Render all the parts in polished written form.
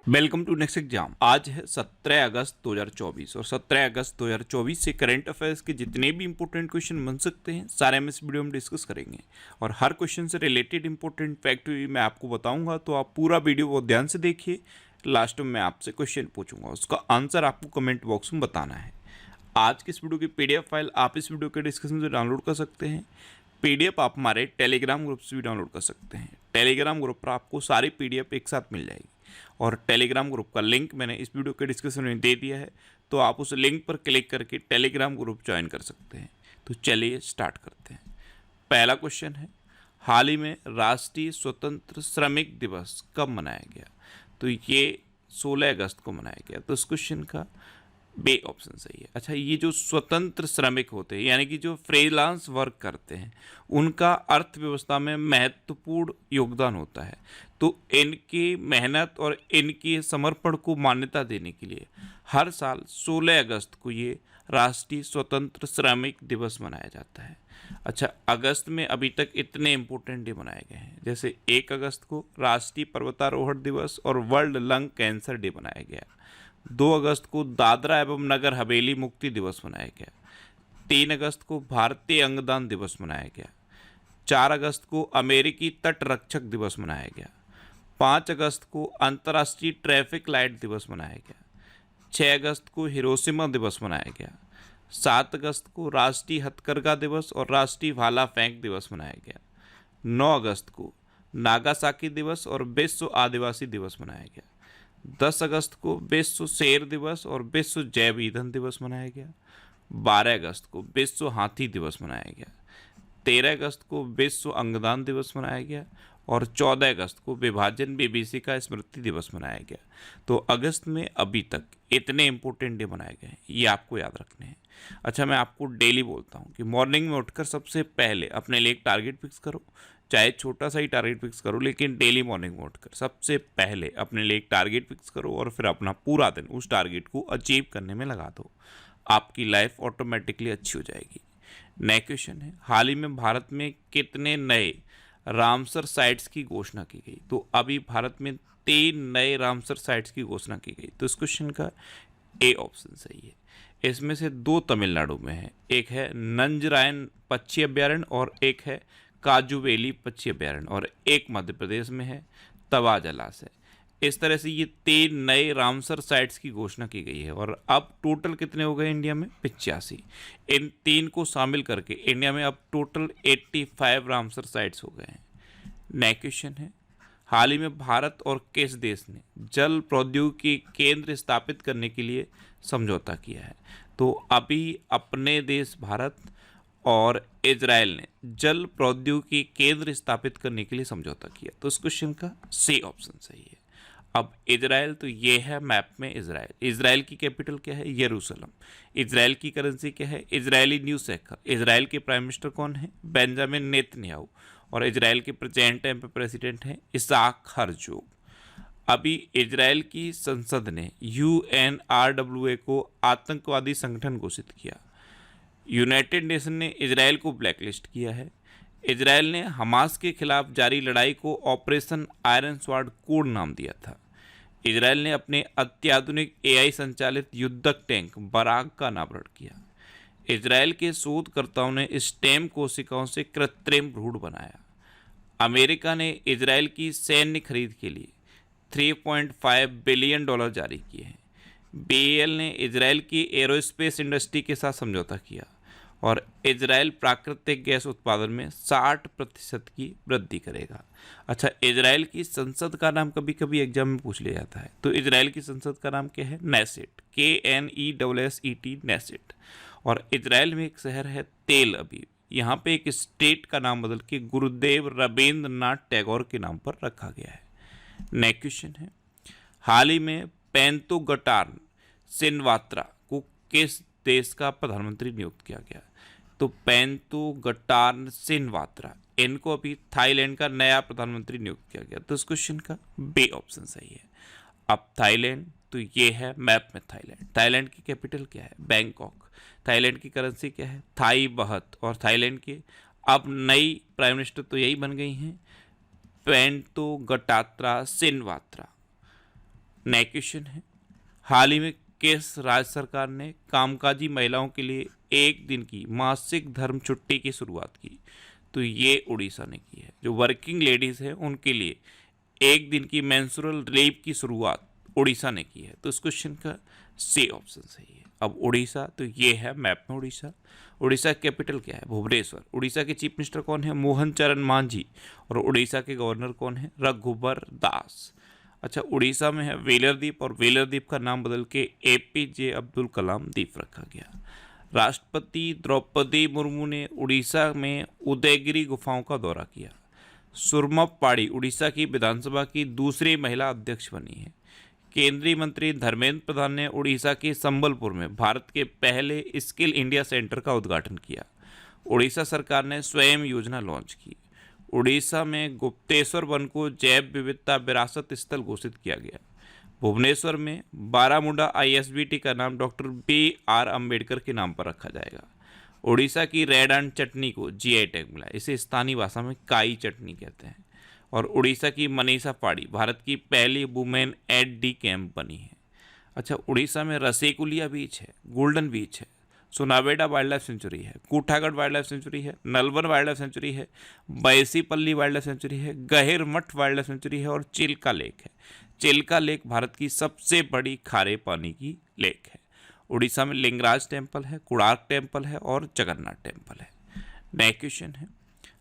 Welcome to next exam. आज है 17 अगस्त 2024 और 17 अगस्त 2024 से करंट अफेयर्स के जितने भी इंपॉर्टेंट क्वेश्चन बन सकते हैं सारे हम इस वीडियो में डिस्कस करेंगे और हर क्वेश्चन से रिलेटेड इंपॉर्टेंट फैक्ट भी मैं आपको बताऊंगा, तो आप पूरा वीडियो बहुत ध्यान से देखिए। लास्ट में मैं आपसे क्वेश्चन पूछूंगा, उसका आंसर आपको कमेंट बॉक्स में बताना है। आज की इस वीडियो की PDF फाइल आप इस वीडियो के डिस्क्रिप्शन से डाउनलोड कर सकते हैं। PDF आप हमारे टेलीग्राम ग्रुप से भी डाउनलोड कर सकते हैं। टेलीग्राम ग्रुप पर आपको सारी PDF एक साथ मिल जाएगी और टेलीग्राम ग्रुप का लिंक मैंने इस वीडियो के डिस्क्रिप्शन में दे दिया है, तो आप उस लिंक पर क्लिक करके टेलीग्राम ग्रुप ज्वाइन कर सकते हैं। तो चलिए स्टार्ट करते हैं। पहला क्वेश्चन है, हाल ही में राष्ट्रीय स्वतंत्र श्रमिक दिवस कब मनाया गया? तो ये 16 अगस्त को मनाया गया। तो इस क्वेश्चन का बे ऑप्शन सही है। अच्छा, ये जो स्वतंत्र श्रमिक होते हैं यानी कि जो फ्रीलांस वर्क करते हैं, उनका अर्थव्यवस्था में महत्वपूर्ण योगदान होता है। तो इनकी मेहनत और इनके समर्पण को मान्यता देने के लिए हर साल 16 अगस्त को ये राष्ट्रीय स्वतंत्र श्रमिक दिवस मनाया जाता है। अच्छा, अगस्त में अभी तक इतने इम्पोर्टेंट डे मनाए गए हैं, जैसे 1 अगस्त को राष्ट्रीय पर्वतारोहण दिवस और वर्ल्ड लंग कैंसर डे मनाया गया। 2 अगस्त को दादरा एवं नगर हवेली मुक्ति दिवस मनाया गया। 3 अगस्त को भारतीय अंगदान दिवस मनाया गया। 4 अगस्त को अमेरिकी तट रक्षक दिवस मनाया गया। 5 अगस्त को अंतर्राष्ट्रीय ट्रैफिक लाइट दिवस मनाया गया। 6 अगस्त को हिरोशिमा दिवस मनाया गया। 7 अगस्त को राष्ट्रीय हथकरघा दिवस और राष्ट्रीय भाला फेंक दिवस मनाया गया। 9 अगस्त को नागासाकी दिवस और विश्व आदिवासी दिवस मनाया गया। 10 अगस्त को विश्व शेर दिवस और विश्व जैव ईंधन दिवस मनाया गया। 12 अगस्त को विश्व हाथी दिवस मनाया गया। 13 अगस्त को विश्व अंगदान दिवस मनाया गया और 14 अगस्त को विभाजन विभीषिका स्मृति दिवस मनाया गया। तो अगस्त में अभी तक इतने इंपॉर्टेंट डे मनाए गए हैं, ये आपको याद रखने हैं। अच्छा, मैं आपको डेली बोलता हूँ कि मॉर्निंग में उठकर सबसे पहले अपने लिए एक टारगेट फिक्स करो, चाहे छोटा सा ही टारगेट फिक्स करो, लेकिन डेली मॉर्निंग में उठकर सबसे पहले अपने लिए एक टारगेट फिक्स करो और फिर अपना पूरा दिन उस टारगेट को अचीव करने में लगा दो। आपकी लाइफ ऑटोमेटिकली अच्छी हो जाएगी। नेक्स्ट क्वेश्चन है, हाल ही में भारत में कितने नए रामसर साइट्स की घोषणा की गई? तो अभी भारत में 3 नए रामसर साइट्स की घोषणा की गई। तो इस क्वेश्चन का ए ऑप्शन सही है। इसमें से 2 तमिलनाडु में है, एक है नंजरायन पक्षी अभ्यारण्य और एक है काजुवेली पक्षी अभ्यारण्य, और एक मध्य प्रदेश में है तवा जलाशय। इस तरह से ये 3 नए रामसर साइट्स की घोषणा की गई है और अब टोटल कितने हो गए इंडिया में? 85। इन 3 को शामिल करके इंडिया में अब टोटल 85 रामसर साइट्स हो गए हैं। नेक्स्ट क्वेश्चन है, हाल ही में भारत और किस देश ने जल प्रौद्योगिकी केंद्र स्थापित करने के लिए समझौता किया है? तो अभी अपने देश भारत और इजराइल ने जल प्रौद्योगिकी केंद्र स्थापित करने के लिए समझौता किया। तो इस क्वेश्चन का सी ऑप्शन सही है। अब इजराइल, तो ये है मैप में इजराइल। इजराइल की कैपिटल क्या है? यरूशलेम। इजराइल की करेंसी क्या है? Israeli news shaker. इजराइल के प्राइम मिनिस्टर कौन है? Benjamin Netanyahu. और इजराइल के प्रेजेंट टाइम पे प्रेसिडेंट हैं इसाक हर्जोग। अभी इजराइल की संसद ने UNRWA को आतंकवादी संगठन घोषित किया। यूनाइटेड नेशन ने इजराइल को ब्लैकलिस्ट किया है। इजराइल ने हमास के खिलाफ जारी लड़ाई को ऑपरेशन आयरन स्वॉर्ड कोड नाम दिया था। इजराइल ने अपने अत्याधुनिक AI संचालित युद्धक टैंक बराक का अनावरण किया। इजराइल के शोधकर्ताओं ने स्टेम कोशिकाओं से कृत्रिम भ्रूण बनाया। अमेरिका ने इजराइल की सैन्य खरीद के लिए $3.5 बिलियन जारी किए हैं। BEL ने इजराइल की एरोस्पेस इंडस्ट्री के साथ समझौता किया और इजराइल प्राकृतिक गैस उत्पादन में 60% की वृद्धि करेगा। अच्छा, इजराइल की संसद का नाम कभी कभी एग्जाम में पूछ लिया जाता है, तो इजराइल की संसद का नाम क्या है? नेसेट। KNESSET, Knesset. और इजराइल में एक शहर है तेल अवीव, यहाँ पे एक स्टेट का नाम बदल के गुरुदेव रविंद्रनाथ टैगोर के नाम पर रखा गया है। नेक्स्ट क्वेश्चन है, हाल ही में पेंतोगटार्न सिनवात्रा को किस देश का प्रधानमंत्री नियुक्त किया गया? तो पेंतोगटार्न सिनवात्रा, इनको अभी थाईलैंड का नया प्रधानमंत्री नियुक्त किया गया। तो इस क्वेश्चन का बी ऑप्शन सही है। अब थाईलैंड, तो ये है मैप में थाईलैंड। थाईलैंड की कैपिटल क्या है? बैंकॉक। थाईलैंड की करेंसी क्या है? थाई बहत। और थाईलैंड की अब नई प्राइम मिनिस्टर तो यही बन गई हैं, पेंतोगटात्रा सिनवात्रा। नेक्स्ट क्वेश्चन है, हाल ही में किस राज्य सरकार ने कामकाजी महिलाओं के लिए एक दिन की मासिक धर्म छुट्टी की शुरुआत की? तो ये उड़ीसा ने की है। जो वर्किंग लेडीज है उनके लिए एक दिन की मेंस्ट्रुअल लीव की शुरुआत उड़ीसा ने की है। तो इस क्वेश्चन का सी ऑप्शन सही है। अब उड़ीसा, तो ये है मैप में उड़ीसा। उड़ीसा की कैपिटल क्या है? भुवनेश्वर। उड़ीसा के चीफ मिनिस्टर कौन है? मोहन चरण मांझी। और उड़ीसा के गवर्नर कौन है? रघुबर दास। अच्छा, उड़ीसा में है वेलर द्वीप, और वेलर द्वीप का नाम बदल के APJ अब्दुल कलाम द्वीप रखा गया। राष्ट्रपति द्रौपदी मुर्मू ने उड़ीसा में उदयगिरी गुफाओं का दौरा किया। सुरमा पाड़ी उड़ीसा की विधानसभा की दूसरी महिला अध्यक्ष बनी है। केंद्रीय मंत्री धर्मेंद्र प्रधान ने उड़ीसा के संबलपुर में भारत के पहले स्किल इंडिया सेंटर का उद्घाटन किया। उड़ीसा सरकार ने स्वयं योजना लॉन्च की। उड़ीसा में गुप्तेश्वर वन को जैव विविधता विरासत स्थल घोषित किया गया। भुवनेश्वर में बारामुंडा ISBT का नाम डॉक्टर BR अम्बेडकर के नाम पर रखा जाएगा। उड़ीसा की रेड एंड चटनी को GI टैग मिला। इसे स्थानीय भाषा में काई चटनी कहते हैं। और उड़ीसा की मनीषा पाड़ी भारत की पहली वुमेन एट डी कैंप बनी है। अच्छा, उड़ीसा में रसेकुलिया बीच है, गोल्डन बीच है, सोनावेडा वाइल्ड लाइफ सेंचुरी है, कूठागढ़ वाइल्ड लाइफ सेंचुरी है, नलवन वाइल्ड लाइफ सेंचुरी है, बैसीपल्ली वाइल्ड लाइफ सेंचुरी है, गहिरमठ वाइल्ड लाइफ सेंचुरी है, और चिल्का लेक है। चिल्का लेक भारत की सबसे बड़ी खारे पानी की लेक है। उड़ीसा में लिंगराज टेम्पल है, कोणार्क टेम्पल है, और जगन्नाथ टेम्पल है। नेक्स्ट क्वेश्चन है,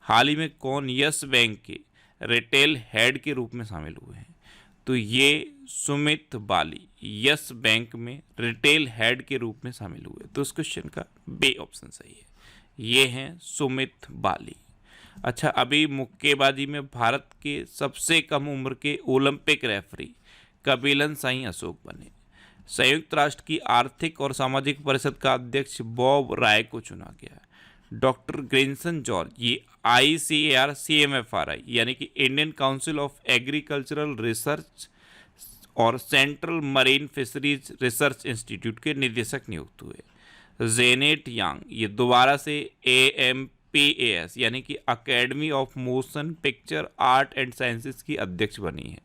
हाल ही में कौन यस बैंक के रिटेल हेड के रूप में शामिल हुए हैं? तो ये सुमित बाली यस बैंक में रिटेल हेड के रूप में शामिल हुए। तो इस क्वेश्चन का बी ऑप्शन सही है। ये हैं सुमित बाली। अच्छा, अभी मुक्केबाजी में भारत के सबसे कम उम्र के ओलंपिक रेफरी कपिलन साई अशोक बने। संयुक्त राष्ट्र की आर्थिक और सामाजिक परिषद का अध्यक्ष बॉब राय को चुना गया। डॉक्टर ग्रेंसन जॉर्ज, ये ICAR CMFRI यानी कि Indian council of agricultural research और central marine fisheries research institute के निदेशक नियुक्त हुए। जेनेट यांग, ये दोबारा से AMPAS यानी कि academy of motion picture art and sciences की अध्यक्ष बनी है।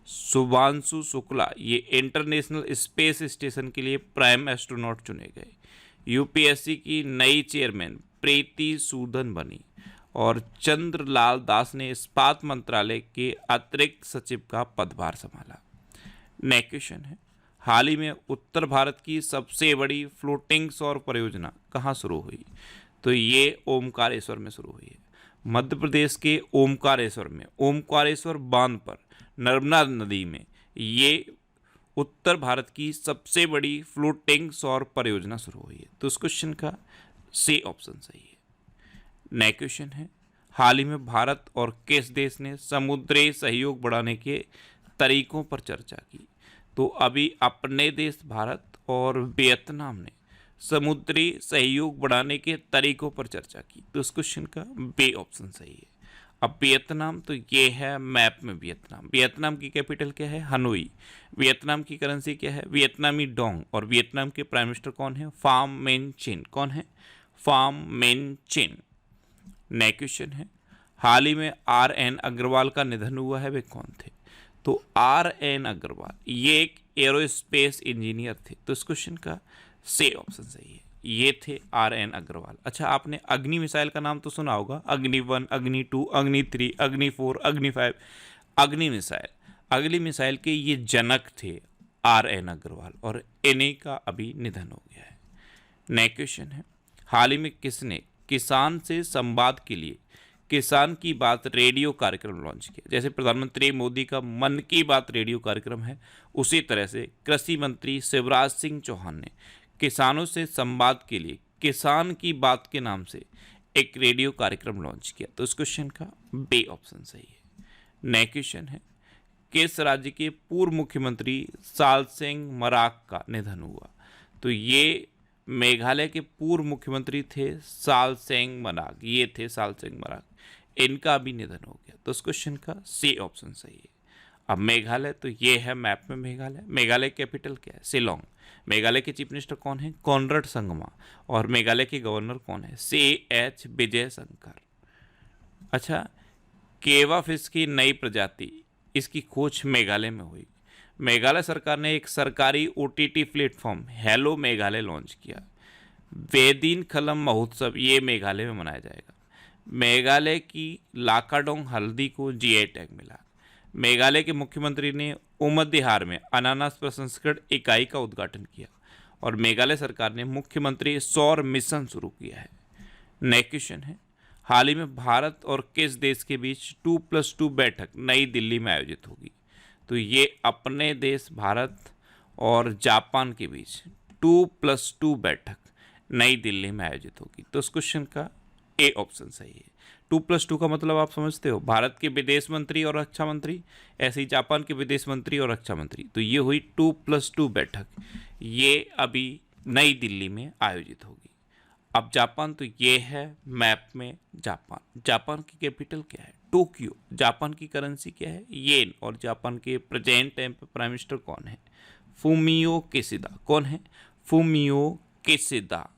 शुभांशु शुक्ला, ये इंटरनेशनल स्पेस स्टेशन के लिए प्राइम एस्ट्रोनॉट चुने गए। UPSC की नई चेयरमैन प्रीति सूदन बनी। और चंद्रलाल दास ने इस्पात मंत्रालय के अतिरिक्त सचिव का पदभार संभाला। नेक्स्ट क्वेश्चन है, हाल ही में उत्तर भारत की सबसे बड़ी फ्लोटिंग सौर परियोजना कहाँ शुरू हुई? तो ये ओमकारेश्वर में शुरू हुई है। मध्य प्रदेश के ओमकारेश्वर में ओमकारेश्वर बांध पर नर्मदा नदी में ये उत्तर भारत की सबसे बड़ी फ्लोटिंग सौर परियोजना शुरू हुई है। तो इस क्वेश्चन का सी ऑप्शन सही है। नेक्स्ट क्वेश्चन है, हाल ही में भारत और किस देश ने समुद्री सहयोग बढ़ाने के तरीकों पर चर्चा की? तो अभी अपने देश भारत और वियतनाम ने समुद्री सहयोग बढ़ाने के तरीकों पर चर्चा की। तो इस क्वेश्चन का बी ऑप्शन सही है। अब वियतनाम, तो ये है मैप में वियतनाम। वियतनाम की कैपिटल क्या है? हनोई। वियतनाम की करेंसी क्या है? वियतनामी डोंग। और वियतनाम के प्राइम मिनिस्टर कौन है? फाम मिन चिन। कौन है? फाम मिन चिन। नेक्स्ट क्वेश्चन है, हाल ही में RN अग्रवाल का निधन हुआ है, वे कौन थे? तो RN अग्रवाल ये एक एरोस्पेस इंजीनियर थे। तो इस क्वेश्चन का सी ऑप्शन सही है। ये थे RN अग्रवाल। अच्छा, आपने अग्नि मिसाइल का नाम तो सुना होगा, अग्नि 1, अग्नि 2, अग्नि 3, अग्नि 4, अग्नि 5। अग्नि मिसाइल के ये जनक थे RN अग्रवाल, और इन्हीं का अभी निधन हो गया है। नेक्स्ट क्वेश्चन है, हाल ही में किसने किसान से संवाद के लिए किसान की बात रेडियो कार्यक्रम लॉन्च किया? जैसे प्रधानमंत्री मोदी का मन की बात रेडियो कार्यक्रम है, उसी तरह से कृषि मंत्री शिवराज सिंह चौहान ने किसानों से संवाद के लिए किसान की बात के नाम से एक रेडियो कार्यक्रम लॉन्च किया। तो इस क्वेश्चन का बी ऑप्शन सही है। नेक्स्ट क्वेश्चन है, किस राज्य के पूर्व मुख्यमंत्री सालसेंग मराक का निधन हुआ? तो ये मेघालय के पूर्व मुख्यमंत्री थे सालसेंग मराक। ये थे सालसेंग मराक, इनका भी निधन हो गया। तो इस क्वेश्चन का सी ऑप्शन सही है। अब मेघालय, तो ये है मैप में मेघालय। मेघालय कैपिटल क्या है? शिलोंग। मेघालय के चीफ मिनिस्टर कौन है? कॉनराड संगमा। और मेघालय के गवर्नर कौन है? CH विजय शंकर। अच्छा, केवा फिश की नई प्रजाति, इसकी खोज मेघालय में हुई। मेघालय सरकार ने एक सरकारी OTT platform hello Meghalaya launch किया। वेदिन खलम महोत्सव ये मेघालय में मनाया जाएगा। मेघालय की लाकाडोंग हल्दी को GI टैग मिला। मेघालय के मुख्यमंत्री ने उमदिहार में अनानास प्रसंस्करण इकाई का उद्घाटन किया। और मेघालय सरकार ने मुख्यमंत्री सौर मिशन शुरू किया है। नेक्स्ट क्वेश्चन है, हाल ही में भारत और किस देश के बीच 2+2 बैठक नई दिल्ली में आयोजित होगी? तो ये अपने देश भारत और जापान के बीच 2+2 बैठक नई दिल्ली में आयोजित होगी। तो इस क्वेश्चन का ए ऑप्शन सही है। 2+2 का मतलब आप समझते हो, भारत के विदेश मंत्री और रक्षा मंत्री, ऐसे ही जापान के विदेश मंत्री और रक्षा मंत्री। तो ये हुई 2+2 बैठक, ये अभी नई दिल्ली में आयोजित होगी। अब जापान, तो ये है मैप में जापान। जापान की कैपिटल क्या है? टोक्यो। जापान की करेंसी क्या है? येन। और जापान के प्रेजेंट टाइम पे प्राइम मिनिस्टर कौन है? Fumio Kishida. कौन है? Fumio Kishida.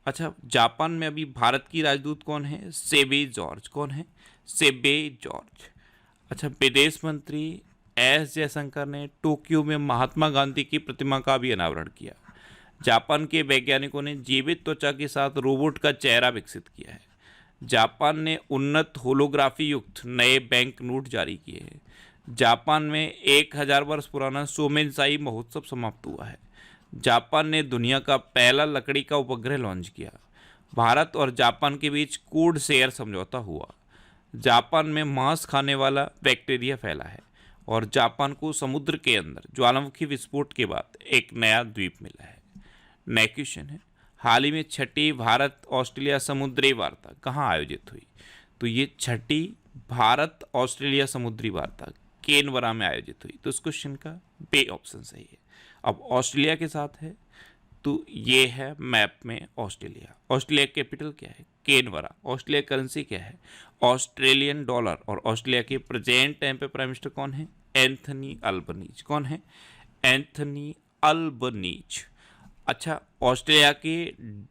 अच्छा, जापान में अभी भारत की राजदूत कौन है? सेबे जॉर्ज। कौन है? सेबे जॉर्ज। अच्छा, विदेश मंत्री एस जयशंकर ने टोक्यो में महात्मा गांधी की प्रतिमा का भी अनावरण किया। जापान के वैज्ञानिकों ने जीवित त्वचा के साथ रोबोट का चेहरा विकसित किया है। जापान ने उन्नत होलोग्राफी युक्त नए बैंक नोट जारी किए हैं। जापान में 1000 वर्ष पुराना सोमेनसाई महोत्सव समाप्त हुआ है। जापान ने दुनिया का पहला लकड़ी का उपग्रह लॉन्च किया। भारत और जापान के बीच कोड शेयर समझौता हुआ। जापान में मांस खाने वाला बैक्टीरिया फैला है। और जापान को समुद्र के अंदर ज्वालामुखी विस्फोट के बाद एक नया द्वीप मिला है। नेक्स्ट क्वेश्चन है, हाल ही में छठी भारत ऑस्ट्रेलिया समुद्री वार्ता कहाँ आयोजित हुई? तो ये छठी भारत ऑस्ट्रेलिया समुद्री वार्ता केनबरा में आयोजित हुई। तो इस क्वेश्चन का बे ऑप्शन सही है। अब ऑस्ट्रेलिया के साथ है, तो ये है मैप में ऑस्ट्रेलिया। ऑस्ट्रेलिया कैपिटल क्या है? केनबरा। ऑस्ट्रेलिया करेंसी क्या है? Australian dollar. और ऑस्ट्रेलिया के प्रेजेंट टाइम पे प्राइम मिनिस्टर कौन है? Anthony Albanese. कौन है? Anthony Albanese. अच्छा, ऑस्ट्रेलिया के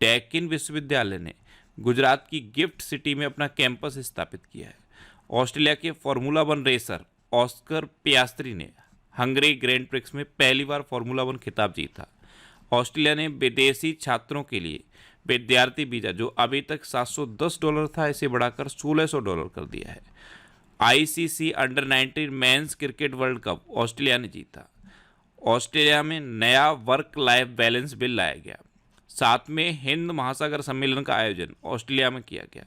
डेकिन विश्वविद्यालय ने गुजरात की गिफ्ट सिटी में अपना कैंपस स्थापित किया है। ऑस्ट्रेलिया के फार्मूला 1 रेसर ऑस्कर पियास्त्री ने हंगरी ग्रैंड प्रिक्स में पहली बार फार्मूला 1 खिताब जीता। ऑस्ट्रेलिया ने विदेशी छात्रों के लिए विद्यार्थी वीज़ा, जो अभी तक $710 था, इसे बढ़ाकर $1600 कर दिया है। ICC under-19 men's cricket world cup Australia ने जीता। ऑस्ट्रेलिया में नया वर्क लाइफ बैलेंस बिल लाया गया। 7वें हिंद महासागर सम्मेलन का आयोजन ऑस्ट्रेलिया में किया गया।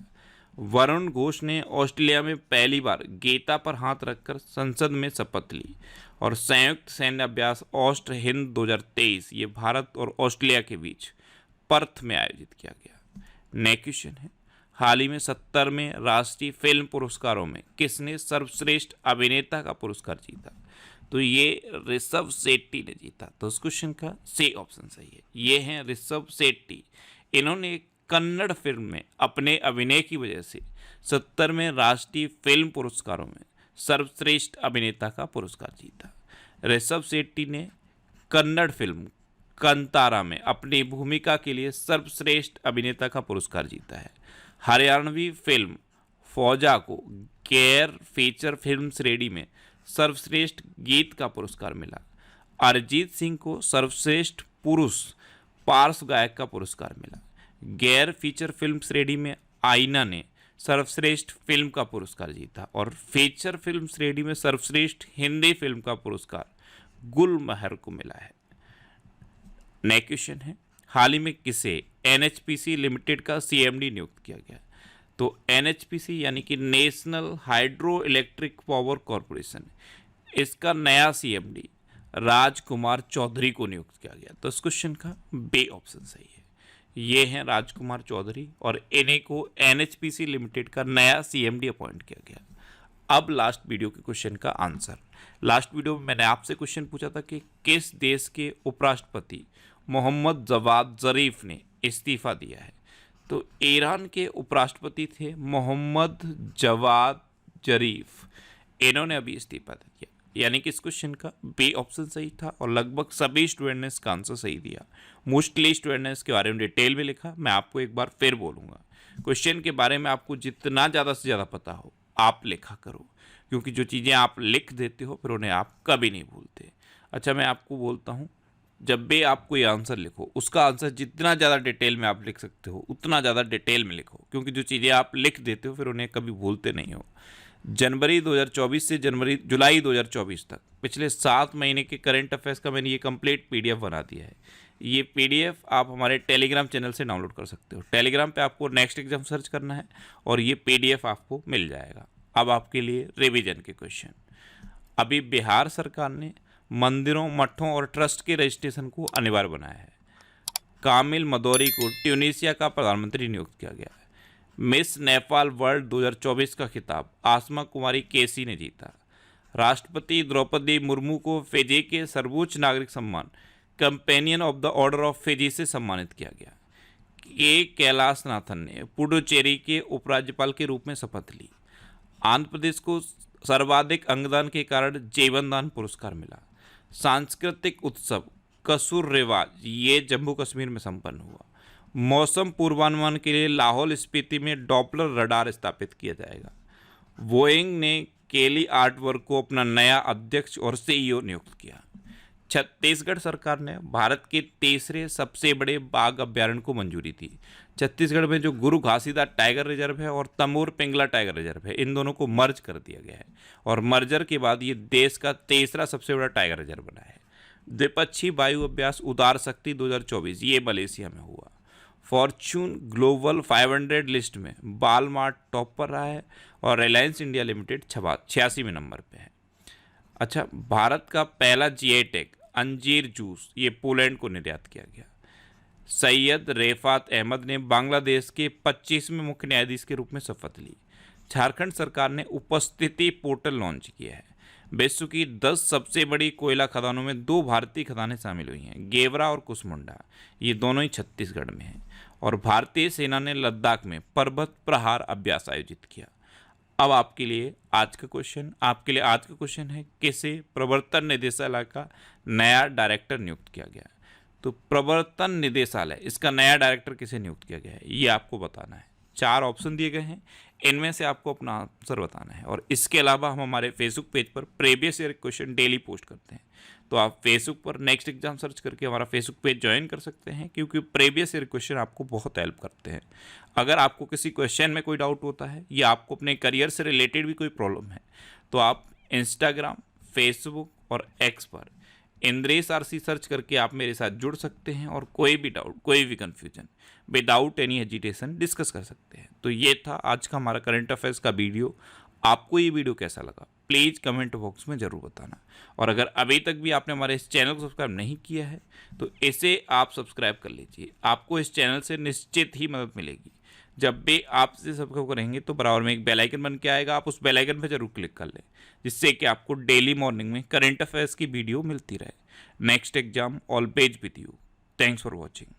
वरुण घोष ने ऑस्ट्रेलिया में पहली बार गीता पर हाथ रखकर संसद में शपथ ली। और संयुक्त सैन्य अभ्यास ऑस्ट हिंद 2023 ये भारत और ऑस्ट्रेलिया के बीच पर्थ में आयोजित किया गया। नेक्स्ट क्वेश्चन है, हाल ही में 70वें राष्ट्रीय फिल्म पुरस्कारों में किसने सर्वश्रेष्ठ अभिनेता का पुरस्कार जीता? तो ये ऋषभ शेट्टी ने जीता। तो इस क्वेश्चन का सी ऑप्शन सही है। ये हैं ऋषभ शेट्टी। इन्होंने कन्नड़ फिल्म में अपने अभिनय की वजह से 70वें राष्ट्रीय फिल्म पुरस्कारों में सर्वश्रेष्ठ अभिनेता का पुरस्कार जीता। ऋषभ शेट्टी ने कन्नड़ फिल्म कंतारा में अपनी भूमिका के लिए सर्वश्रेष्ठ अभिनेता का पुरस्कार जीता है। हरियाणवी फिल्म फौजा को गैर फीचर फिल्म श्रेणी में सर्वश्रेष्ठ गीत का पुरस्कार मिला। अरिजीत सिंह को सर्वश्रेष्ठ पुरुष पार्श्व गायक का पुरस्कार मिला। गैर फीचर फिल्म श्रेणी में आईना ने सर्वश्रेष्ठ फिल्म का पुरस्कार जीता। और फीचर फिल्म श्रेणी में सर्वश्रेष्ठ हिंदी फिल्म का पुरस्कार गुलमहर को मिला है। नेक्स्ट क्वेश्चन है, हाल ही में किसे NHPC लिमिटेड का CMD नियुक्त किया गया? तो NHPC यानी कि national hydro electric power corporation, इसका नया CMD राजकुमार चौधरी को नियुक्त किया गया। तो इस क्वेश्चन का बे ऑप्शन सही है। ये हैं राजकुमार चौधरी और इन्हीं को NHPC लिमिटेड का नया CMD अपॉइंट किया गया। अब लास्ट वीडियो के क्वेश्चन का आंसर। लास्ट वीडियो में मैंने आपसे क्वेश्चन पूछा था कि किस देश के उपराष्ट्रपति मोहम्मद जवाद जरीफ ने इस्तीफा दिया है? तो ईरान के उपराष्ट्रपति थे मोहम्मद जवाद जरीफ। इन्होंने अभी इस्तीफा दिया, यानी कि इस क्वेश्चन का बी ऑप्शन सही था। और लगभग सभी स्टूडेंट ने इसका आंसर सही दिया। मोस्टली स्टूडेंट ने इसके बारे में डिटेल में लिखा। मैं आपको एक बार फिर बोलूँगा, क्वेश्चन के बारे में आपको जितना ज़्यादा से ज़्यादा पता हो आप लिखा करो, क्योंकि जो चीज़ें आप लिख देते हो फिर उन्हें आप कभी नहीं भूलते। अच्छा, मैं आपको बोलता हूँ, जब भी आप कोई आंसर लिखो, उसका आंसर जितना ज़्यादा डिटेल में आप लिख सकते हो उतना ज़्यादा डिटेल में लिखो, क्योंकि जो चीज़ें आप लिख देते हो फिर उन्हें कभी भूलते नहीं हो। जनवरी 2024 से जुलाई 2024 तक पिछले 7 महीने के करंट अफेयर्स का मैंने ये कंप्लीट पीडीएफ बना दिया है। ये पीडीएफ आप हमारे टेलीग्राम चैनल से डाउनलोड कर सकते हो। टेलीग्राम पे आपको नेक्स्ट एग्जाम सर्च करना है और ये पीडीएफ आपको मिल जाएगा। अब आपके लिए रिवीजन के क्वेश्चन। अभी बिहार सरकार ने मंदिरों, मठों और ट्रस्ट के रजिस्ट्रेशन को अनिवार्य बनाया है। कामिल मदौरी को ट्यूनीशिया का प्रधानमंत्री नियुक्त किया गया है। मिस नेपाल वर्ल्ड 2024 का खिताब आसमा कुमारी केसी ने जीता। राष्ट्रपति द्रौपदी मुर्मू को फिजी के सर्वोच्च नागरिक सम्मान companion of the order of Fiji से सम्मानित किया गया। के कैलाशनाथन ने पुडुचेरी के उपराज्यपाल के रूप में शपथ ली। आंध्र प्रदेश को सर्वाधिक अंगदान के कारण जीवन दान पुरस्कार मिला। सांस्कृतिक उत्सव कसूर रिवाज ये जम्मू कश्मीर में संपन्न हुआ। मौसम पूर्वानुमान के लिए लाहौल स्पीति में डॉपलर रडार स्थापित किया जाएगा। बोइंग ने केली आर्टवर्क को अपना नया अध्यक्ष और सीईओ नियुक्त किया। छत्तीसगढ़ सरकार ने भारत के तीसरे सबसे बड़े बाघ अभ्यारण्य को मंजूरी दी। छत्तीसगढ़ में जो गुरु घासीदास टाइगर रिजर्व है और तमोर पिंगला टाइगर रिजर्व है, इन दोनों को मर्ज कर दिया गया है और मर्जर के बाद ये देश का तीसरा सबसे बड़ा टाइगर रिजर्व बना है। द्विपक्षीय वायु अभ्यास उदार शक्ति 2024 ये मलेशिया में हुआ। फॉर्च्यून ग्लोबल 500 लिस्ट में वालमार्ट टॉप पर रहा है और रिलायंस इंडिया लिमिटेड 86वें नंबर पे है। अच्छा, भारत का पहला जीआई टैग अंजीर जूस ये पोलैंड को निर्यात किया गया। सैयद रेफात अहमद ने बांग्लादेश के 25वें मुख्य न्यायाधीश के रूप में शपथ ली। झारखंड सरकार ने उपस्थिति पोर्टल लॉन्च किया है। विश्व की 10 सबसे बड़ी कोयला खदानों में 2 भारतीय खदानें शामिल हुई हैं, गेवरा और कुसमुंडा। ये दोनों ही छत्तीसगढ़ में हैं। और भारतीय सेना ने लद्दाख में पर्वत प्रहार अभ्यास आयोजित किया। अब आपके लिए आज का क्वेश्चन है, किसे प्रवर्तन निदेशालय का नया डायरेक्टर नियुक्त किया गया है? तो प्रवर्तन निदेशालय, इसका नया डायरेक्टर किसे नियुक्त किया गया है ये आपको बताना है। 4 ऑप्शन दिए गए हैं, इनमें से आपको अपना आंसर बताना है। और इसके अलावा हम हमारे फेसबुक पेज पर previous year question daily post करते हैं, तो आप फेसबुक पर नेक्स्ट एग्जाम सर्च करके हमारा फेसबुक पेज ज्वाइन कर सकते हैं, क्योंकि प्रीवियस ईयर क्वेश्चन आपको बहुत हेल्प करते हैं। अगर आपको किसी क्वेश्चन में कोई डाउट होता है या आपको अपने करियर से रिलेटेड भी कोई प्रॉब्लम है, तो आप इंस्टाग्राम, फेसबुक और एक्स पर इंद्रेश आरसी सर्च करके आप मेरे साथ जुड़ सकते हैं और कोई भी डाउट, कोई भी confusion without any hesitation discuss कर सकते हैं। तो ये था आज का हमारा करंट अफेयर्स का वीडियो। आपको ये वीडियो कैसा लगा प्लीज़ कमेंट बॉक्स में ज़रूर बताना। और अगर अभी तक भी आपने हमारे इस चैनल को सब्सक्राइब नहीं किया है तो इसे आप सब्सक्राइब कर लीजिए। आपको इस चैनल से निश्चित ही मदद मिलेगी। जब भी आप इसे सब्सक्राइब करेंगे तो बराबर में एक बेल आइकन बन के आएगा, आप उस बेल आइकन पर जरूर क्लिक कर लें, जिससे कि आपको डेली मॉर्निंग में करंट अफेयर्स की वीडियो मिलती रहे। Next exam always with you. Thanks for watching.